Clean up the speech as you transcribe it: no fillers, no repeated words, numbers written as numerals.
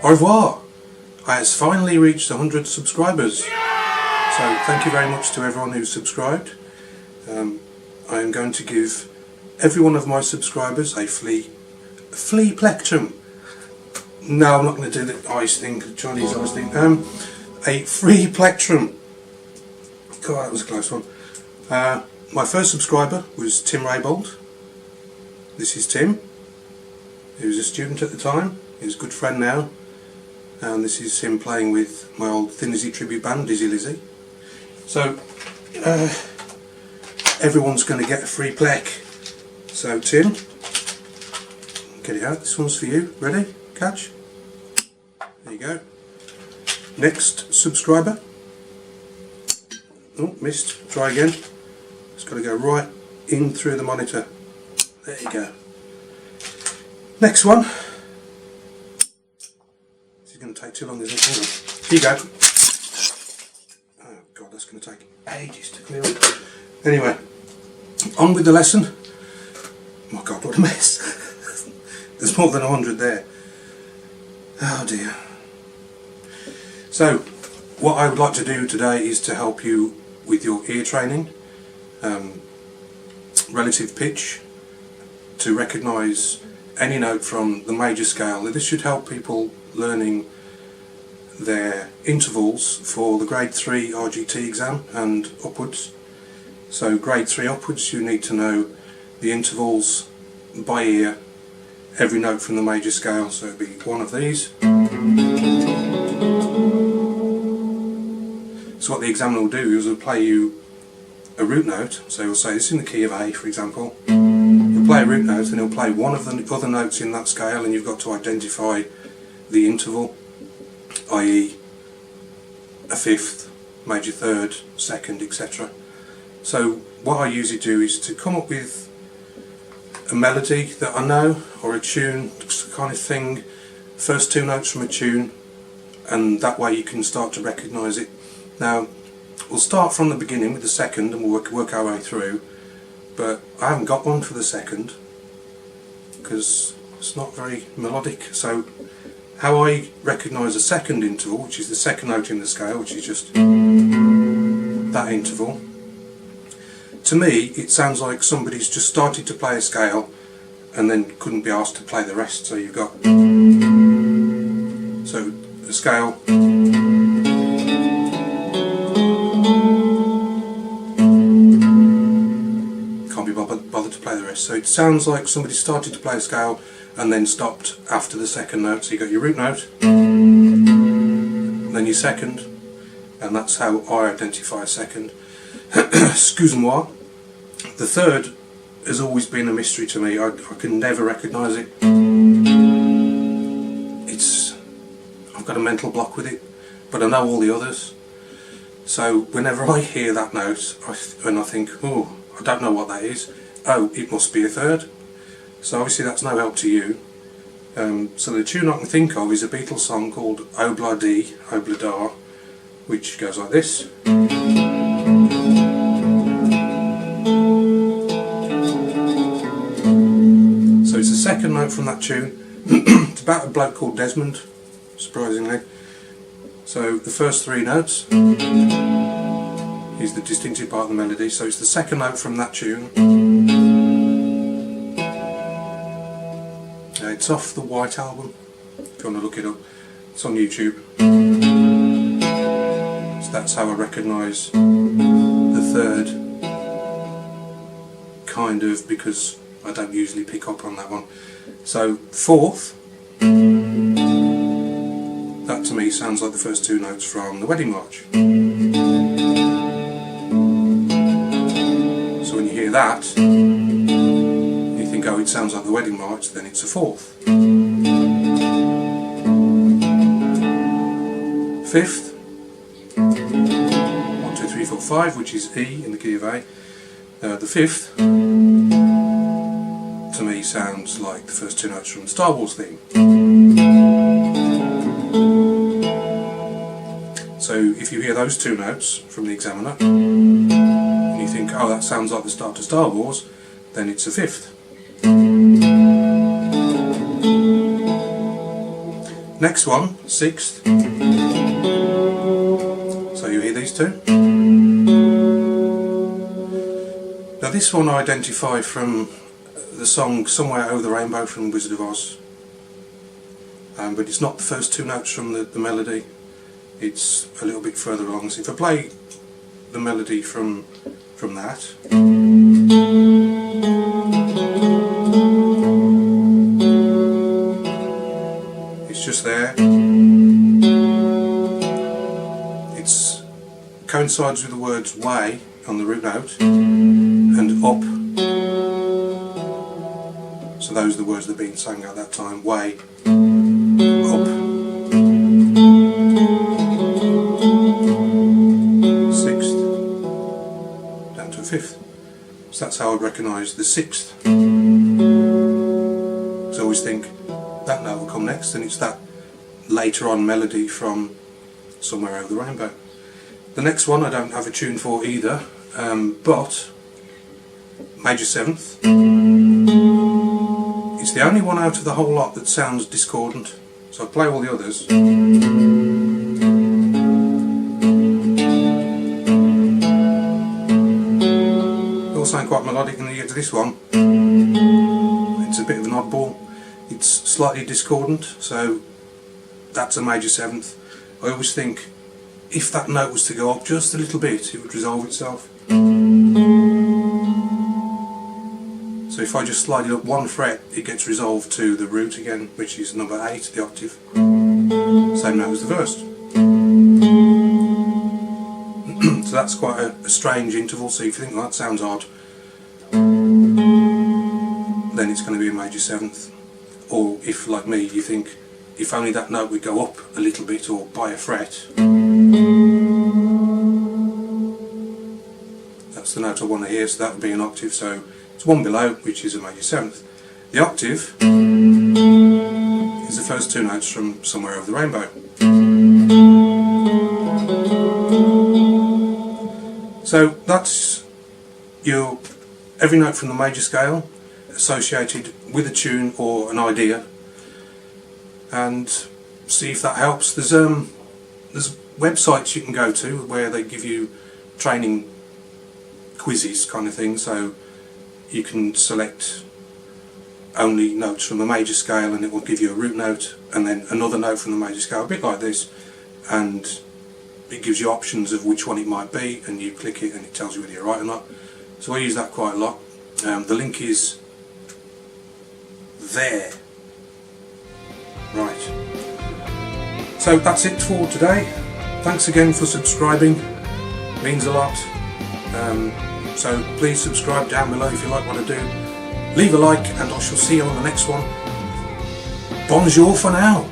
Au revoir! I has finally reached 100 subscribers. So thank you very much to everyone who's subscribed. I am going to give every one of my subscribers a flea plectrum. No, I'm not going to do the ice thing, the Chinese ice thing. A free plectrum. God, that was a close one. My first subscriber was Tim Raybold. This is Tim. He was a student at the time. He's a good friend now. And this is him playing with my old Thin Lizzy tribute band, Dizzy Lizzy. So, everyone's going to get a free plec. So Tim, get it out. This one's for you. Ready? Catch. There you go. Next subscriber. Oh, missed. Try again. It's got to go right in through the monitor. There you go. Next one. This is going to take too long, isn't it? Here you go. Oh God, that's going to take ages to clear it. Anyway, on with the lesson. Oh my God, what a mess. There's more than 100 there. Oh dear. So, what I would like to do today is to help you with your ear training, relative pitch, to recognise any note from the major scale. This should help people learning their intervals for the grade 3 RGT exam and upwards. So grade 3 upwards, you need to know the intervals by ear, every note from the major scale. So it'd be one of these. So what the examiner will do is he'll play you a root note. So he'll say this in the key of A, for example. He'll play a root note and he'll play one of the other notes in that scale, and you've got to identify the interval, i.e. a fifth, major third, second, etc. So what I usually do is to come up with a melody that I know, or a tune kind of thing, first two notes from a tune, and that way you can start to recognise it. Now we'll start from the beginning with the second and we'll work our way through, but I haven't got one for the second because it's not very melodic. So how I recognise a second interval, which is the second note in the scale, which is just that interval, to me it sounds like somebody's just started to play a scale and then couldn't be asked to play the rest. So you've got, so the scale, can't be bothered to play the rest. So it sounds like somebody started to play a scale and then stopped after the second note. So you got your root note, then your second, and that's how I identify a second. Excuse-moi. The third has always been a mystery to me. I can never recognise it. I've got a mental block with it, but I know all the others. So whenever I hear that note and I think, oh, I don't know what that is, oh, it must be a third. So obviously that's no help to you. So the tune I can think of is a Beatles song called Obla Dee, Obla Da, which goes like this. So it's the second note from that tune. It's about a bloke called Desmond, surprisingly. So the first three notes is the distinctive part of the melody. So it's the second note from that tune. It's off the White album, if you want to look it up. It's on YouTube. So that's how I recognise the third, kind of, because I don't usually pick up on that one. So fourth, that to me sounds like the first two notes from the Wedding March. So when you hear that, you think, oh, it sounds like the Wedding March, then it's a fourth. Fifth, 1, 2, 3, 4, 5, which is E in the key of A. The fifth, to me, sounds like the first two notes from the Star Wars theme. So if you hear those two notes from the examiner and you think, oh, that sounds like the start to Star Wars, then it's a fifth. Next one, sixth. So you hear these two. Now this one I identify from the song Somewhere Over the Rainbow from Wizard of Oz. But it's not the first two notes from the melody, it's a little bit further along. So if I play the melody from that, it's just there. It's coincides with the words way on the root note and up. So those are the words that are being sung at that time. Way, up, sixth, down to a fifth. So that's how I recognise the sixth. So I always think that note will come next, and it's that later on melody from Somewhere Over the Rainbow. The next one I don't have a tune for either, but major seventh. It's the only one out of the whole lot that sounds discordant. So I play all the others. They all sound quite melodic, and then you get to this one. It's a bit of an oddball. It's slightly discordant, so that's a major seventh. I always think if that note was to go up just a little bit, it would resolve itself. So if I just slide it up one fret, it gets resolved to the root again, which is number 8, the octave. Same note as the first. So that's quite a strange interval, so if you think that sounds odd, then it's going to be a major seventh. Or if, like me, you think if only that note would go up a little bit or by a fret, that's the note I want to hear, so that would be an octave. So it's one below, which is a major seventh. The octave is the first two notes from Somewhere Over the Rainbow. So that's your every note from the major scale associated with a tune or an idea, and see if that helps. There's websites you can go to where they give you training quizzes kind of thing, so you can select only notes from the major scale and it will give you a root note and then another note from the major scale, a bit like this, and it gives you options of which one it might be, and you click it and it tells you whether you're right or not. So I use that quite a lot. The link is there. Right. So that's it for today. Thanks again for subscribing, it means a lot. So please subscribe down below if you like what I do. Leave a like and I shall see you on the next one. Bonjour for now.